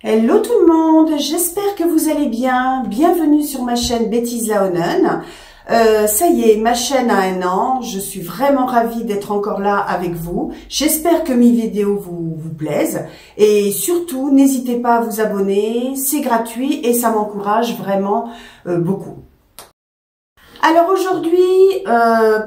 Hello tout le monde, j'espère que vous allez bien. Bienvenue sur ma chaîne Betty's Laonen. Ça y est, ma chaîne a 1 an. Je suis vraiment ravie d'être encore là avec vous. J'espère que mes vidéos vous plaisent. Et surtout, n'hésitez pas à vous abonner. C'est gratuit et ça m'encourage vraiment beaucoup. Alors aujourd'hui,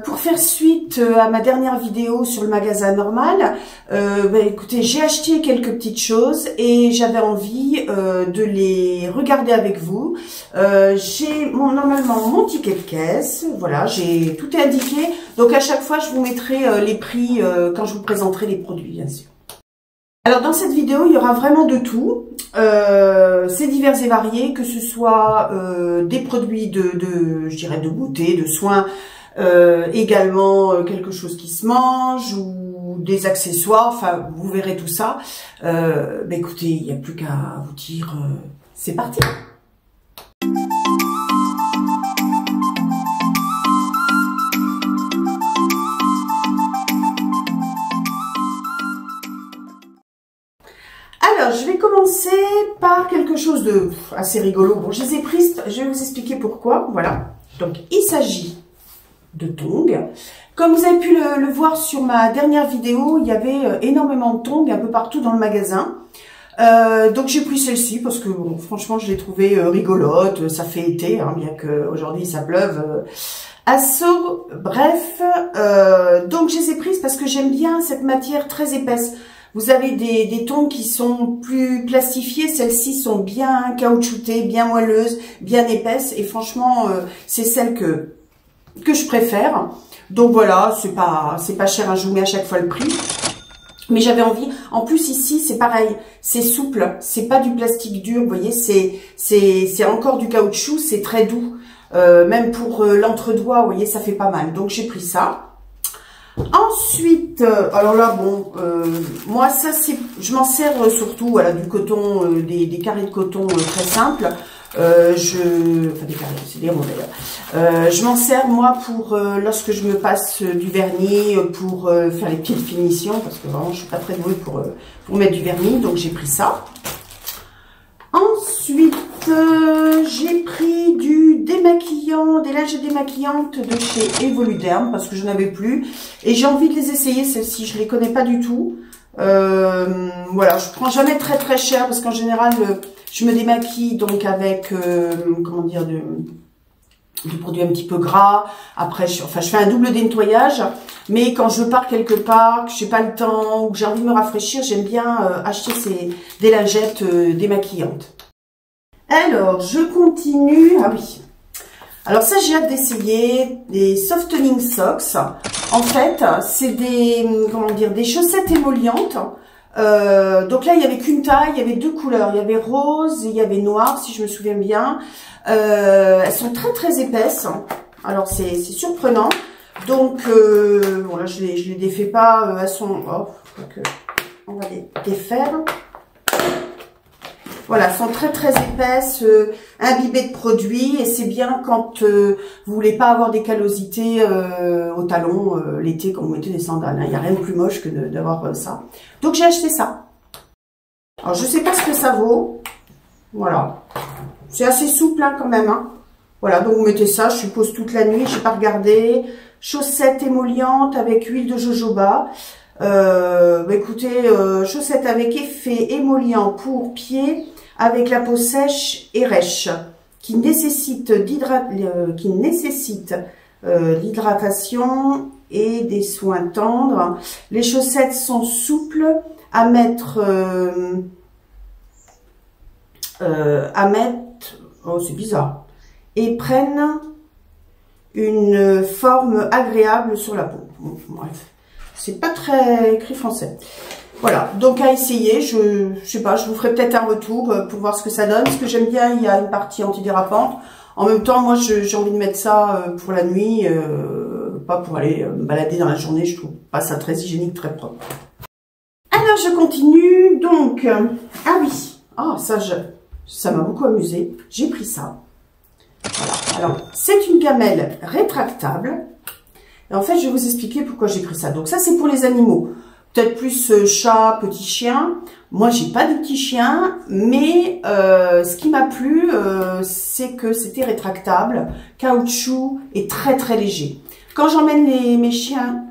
pour faire suite à ma dernière vidéo sur le magasin normal, écoutez, j'ai acheté quelques petites choses et j'avais envie de les regarder avec vous. J'ai normalement mon ticket de caisse, voilà, j'ai tout est indiqué. Donc à chaque fois, je vous mettrai les prix quand je vous présenterai les produits, bien sûr. Alors dans cette vidéo, il y aura vraiment de tout. C'est divers et varié, que ce soit des produits je dirais de beauté, de soins, également quelque chose qui se mange ou des accessoires. Enfin, vous verrez tout ça. Écoutez, il n'y a plus qu'à vous dire, c'est parti. Alors, je vais commencer par quelque chose de assez rigolo. Bon, je les ai prises, je vais vous expliquer pourquoi. Voilà. Donc, il s'agit de tongs. Comme vous avez pu le voir sur ma dernière vidéo, il y avait énormément de tongs un peu partout dans le magasin. Donc, j'ai pris celle-ci parce que, bon, franchement, je l'ai trouvée rigolote. Ça fait été, hein, bien qu'aujourd'hui, ça pleuve. Bref, donc, je les ai prises parce que j'aime bien cette matière très épaisse. Vous avez des tongs qui sont plus plastifiés, celles-ci sont bien caoutchoutées, bien moelleuses, bien épaisses et franchement c'est celle que je préfère. Donc voilà, c'est pas cher, hein, je vous mets à chaque fois le prix. Mais j'avais envie, en plus ici c'est pareil, c'est souple, c'est pas du plastique dur, vous voyez, c'est encore du caoutchouc, c'est très doux. Même pour l'entre-doigt, vous voyez, ça fait pas mal. Donc j'ai pris ça. Ensuite, alors là, bon, moi ça c'est, je m'en sers surtout, voilà, du coton, des carrés de coton très simples. Enfin des carrés, c'est des ronds d'ailleurs. Je m'en sers moi pour lorsque je me passe du vernis pour faire les petites finitions, parce que vraiment je suis pas très douée pour mettre du vernis, donc j'ai pris ça. Ensuite, j'ai pris du démaquillant, des lingettes démaquillantes de chez Evoluderm parce que je n'en avais plus et j'ai envie de les essayer. Celles-ci, je les connais pas du tout. Voilà, je prends jamais très très cher parce qu'en général, je me démaquille donc avec comment dire du produit un petit peu gras. Après, je fais un double nettoyage. Mais quand je pars quelque part, que j'ai pas le temps ou que j'ai envie de me rafraîchir, j'aime bien acheter des lingettes démaquillantes. Alors, je continue. Ah oui. Alors ça, j'ai hâte d'essayer des softening socks. En fait, c'est des chaussettes émollientes. Donc là, il y avait qu'une taille, il y avait 2 couleurs. Il y avait rose et il y avait noir, si je me souviens bien. Elles sont très très épaisses. Alors c'est surprenant. Donc bon là, je les défais pas. Elles sont. Oh, on va les défaire. Voilà, elles sont très très épaisses, imbibées de produits et c'est bien quand vous voulez pas avoir des callosités au talon l'été quand vous mettez des sandales. Il n'y a rien de plus moche que d'avoir ça. Donc j'ai acheté ça. Alors je sais pas ce que ça vaut. Voilà, c'est assez souple hein, quand même. Hein. Voilà, donc vous mettez ça, je suppose toute la nuit. J'ai pas regardé. Chaussettes émollientes avec huile de jojoba. Écoutez, chaussettes avec effet émollient pour pieds avec la peau sèche et rêche qui nécessite l'hydratation et des soins tendres. Les chaussettes sont souples à mettre oh c'est bizarre, et prennent une forme agréable sur la peau. Bref. C'est pas très écrit français. Voilà, donc à essayer, je sais pas, je vous ferai peut-être un retour pour voir ce que ça donne. Ce que j'aime bien, il y a une partie antidérapante. En même temps, moi, j'ai envie de mettre ça pour la nuit, pas pour aller me balader dans la journée. Je trouve pas ça très hygiénique, très propre. Alors, je continue. Donc, ah oui, ah ça m'a beaucoup amusé. J'ai pris ça. Voilà. Alors, c'est une gamelle rétractable. Et en fait, je vais vous expliquer pourquoi j'ai pris ça. Donc ça, c'est pour les animaux. peut-être plus chat, petit chien. Moi, j'ai pas de petits chiens, mais ce qui m'a plu, c'est que c'était rétractable, caoutchouc et très très léger. Quand j'emmène mes chiens,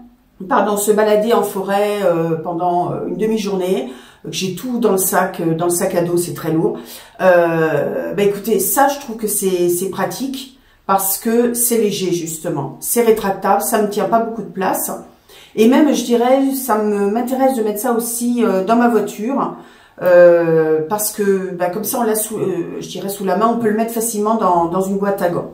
pardon, se balader en forêt pendant une demi-journée, j'ai tout dans le sac à dos, c'est très lourd. Bah écoutez, ça, je trouve que c'est pratique parce que c'est léger justement, c'est rétractable, ça me tient pas beaucoup de place. Et même, je dirais, ça m'intéresse de mettre ça aussi dans ma voiture, parce que bah, comme ça, on l'a je dirais sous la main, on peut le mettre facilement dans une boîte à gants.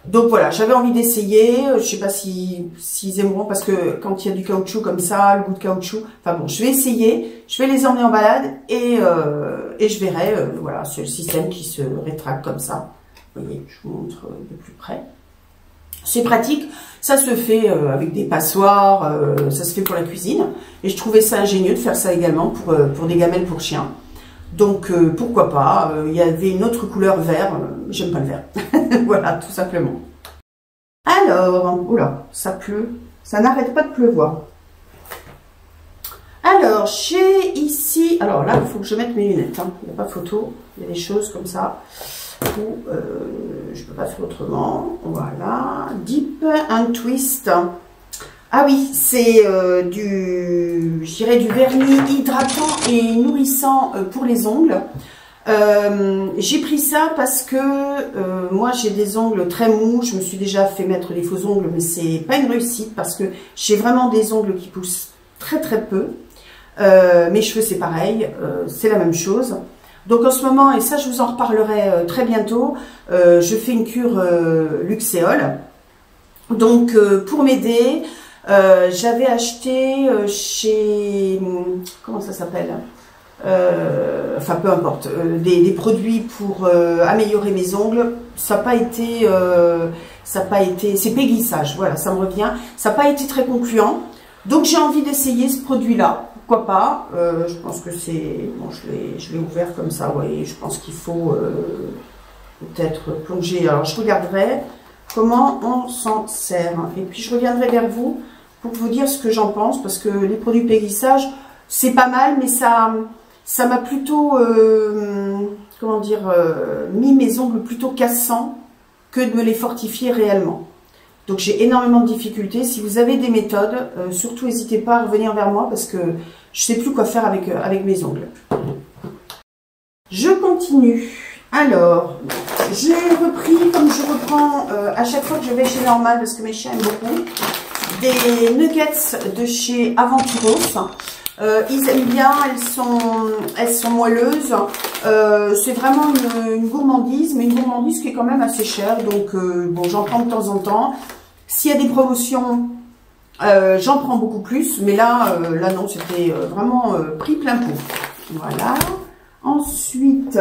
Donc voilà, j'avais envie d'essayer. Je sais pas s'ils aimeront parce que quand il y a du caoutchouc comme ça, le goût de caoutchouc. Enfin bon, je vais essayer. Je vais les emmener en balade et je verrai. Voilà, c'est le système qui se rétracte comme ça. Vous voyez, je vous montre de plus près. C'est pratique, ça se fait avec des passoires, ça se fait pour la cuisine. Et je trouvais ça ingénieux de faire ça également pour des gamelles pour chiens. Donc pourquoi pas, il y avait une autre couleur vert, j'aime pas le vert. Voilà, tout simplement. Alors, oula, ça pleut, ça n'arrête pas de pleuvoir. Alors, j'ai ici, alors là, il faut que je mette mes lunettes, hein. Il n'y a pas photo, il y a des choses comme ça. Ou je peux pas faire autrement. Voilà, Dip and Twist. Ah oui, c'est je dirais du vernis hydratant et nourrissant pour les ongles. J'ai pris ça parce que moi j'ai des ongles très mous. Je me suis déjà fait mettre des faux ongles, mais c'est pas une réussite parce que j'ai vraiment des ongles qui poussent très très peu. Mes cheveux c'est pareil, c'est la même chose. Donc en ce moment, et ça je vous en reparlerai très bientôt, je fais une cure Luxéol. Donc pour m'aider, j'avais acheté chez, comment ça s'appelle, enfin peu importe, des produits pour améliorer mes ongles. Ça n'a pas été, c'est Péguissage, voilà, ça me revient. Ça n'a pas été très concluant. Donc j'ai envie d'essayer ce produit-là. Pourquoi pas, je pense que c'est... Bon, je l'ai ouvert comme ça, ouais, je pense qu'il faut peut-être plonger. Alors, je regarderai comment on s'en sert. Et puis, je reviendrai vers vous pour vous dire ce que j'en pense, parce que les produits Péguissage, c'est pas mal, mais ça m'a plutôt, comment dire, mis mes ongles plutôt cassants que de me les fortifier réellement. Donc j'ai énormément de difficultés. Si vous avez des méthodes, surtout n'hésitez pas à revenir vers moi parce que je sais plus quoi faire avec mes ongles. Je continue. Alors, j'ai repris, comme je reprends à chaque fois que je vais chez Normal, parce que mes chiens aiment beaucoup, des nuggets de chez Aventuros. Ils aiment bien, elles sont moelleuses. C'est vraiment une gourmandise, mais une gourmandise qui est quand même assez chère. Donc bon, j'en prends de temps en temps. S'il y a des promotions, j'en prends beaucoup plus. Mais là non, c'était vraiment prix plein pot. Voilà. Ensuite,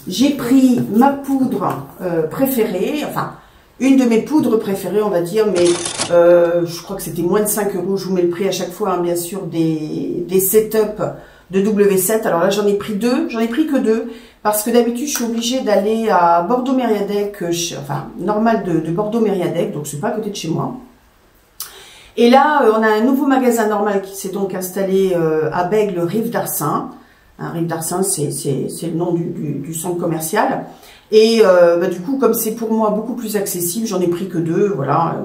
j'ai pris ma poudre préférée, enfin une de mes poudres préférées, on va dire, mais je crois que c'était moins de 5 €. Je vous mets le prix à chaque fois, hein, bien sûr, des setups de W7. Alors là, j'en ai pris deux, j'en ai pris que deux, parce que d'habitude, je suis obligée d'aller à Bordeaux-Mériadec, enfin, Normal de Bordeaux-Mériadec, donc c'est pas à côté de chez moi. Et là, on a un nouveau magasin Normal qui s'est donc installé à Bègle, Rive d'Arcin. Rive d'Arcin, c'est le nom du centre commercial. Et bah, du coup, comme c'est pour moi beaucoup plus accessible, j'en ai pris que deux. Voilà,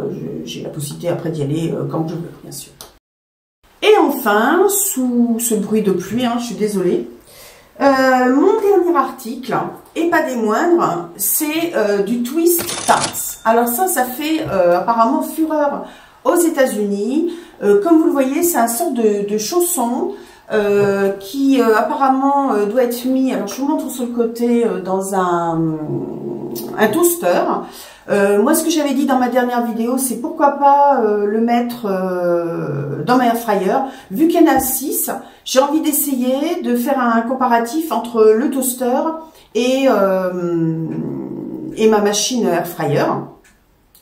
j'ai la possibilité après d'y aller quand je veux, bien sûr. Et enfin, sous ce bruit de pluie, hein, je suis désolée, mon dernier article, et pas des moindres, c'est du Twist Tarts. Alors ça fait apparemment fureur aux États-Unis. Comme vous le voyez, c'est un sort de chausson qui apparemment doit être mis, alors je vous montre sur le côté, dans un toaster. Moi, ce que j'avais dit dans ma dernière vidéo, c'est pourquoi pas le mettre dans ma air fryer. Vu qu'il y en a 6, j'ai envie d'essayer de faire un comparatif entre le toaster et ma machine air fryer.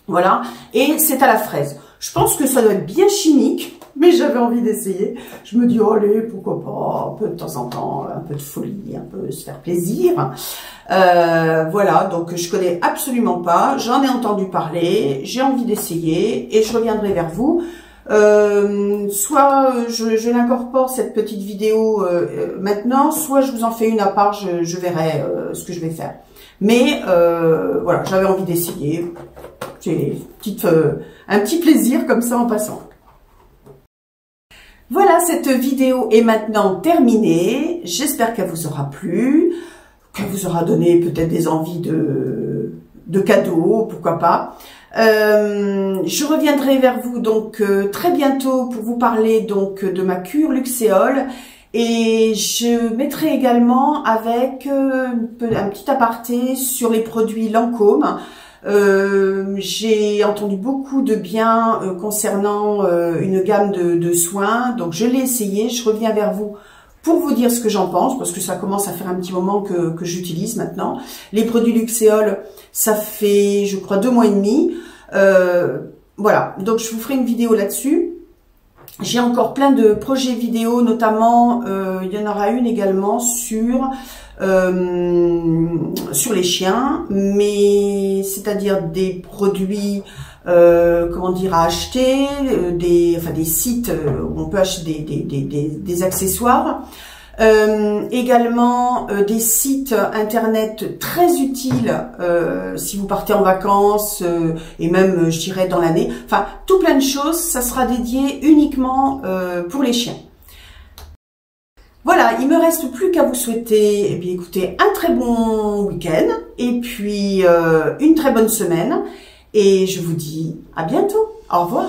Voilà, et c'est à la fraise. Je pense que ça doit être bien chimique, mais j'avais envie d'essayer. Je me dis, oh allez, pourquoi pas, un peu de temps en temps, un peu de folie, un peu se faire plaisir. Voilà, donc je connais absolument pas, j'en ai entendu parler, j'ai envie d'essayer et je reviendrai vers vous. Soit je l'incorpore cette petite vidéo maintenant, soit je vous en fais une à part, je verrai ce que je vais faire. Mais voilà, j'avais envie d'essayer. C'est un petit plaisir comme ça en passant. Voilà, cette vidéo est maintenant terminée. J'espère qu'elle vous aura plu, qu'elle vous aura donné peut-être des envies de cadeaux, pourquoi pas. Je reviendrai vers vous donc très bientôt pour vous parler donc de ma cure Luxéol, et je mettrai également avec un petit aparté sur les produits Lancôme. J'ai entendu beaucoup de bien concernant une gamme de soins, donc je l'ai essayé. Je reviens vers vous pour vous dire ce que j'en pense, parce que ça commence à faire un petit moment que j'utilise maintenant. Les produits Luxéol, ça fait, je crois, 2 mois et demi. Voilà, donc je vous ferai une vidéo là-dessus. J'ai encore plein de projets vidéo, notamment, il y en aura une également sur les chiens, mais c'est-à-dire des produits, comment dire, à acheter, des sites où on peut acheter des accessoires. Également des sites internet très utiles si vous partez en vacances et même je dirais dans l'année, enfin tout plein de choses. Ça sera dédié uniquement pour les chiens. Voilà, il me reste plus qu'à vous souhaiter, eh bien, écoutez, un très bon week-end et puis une très bonne semaine, et je vous dis à bientôt. Au revoir.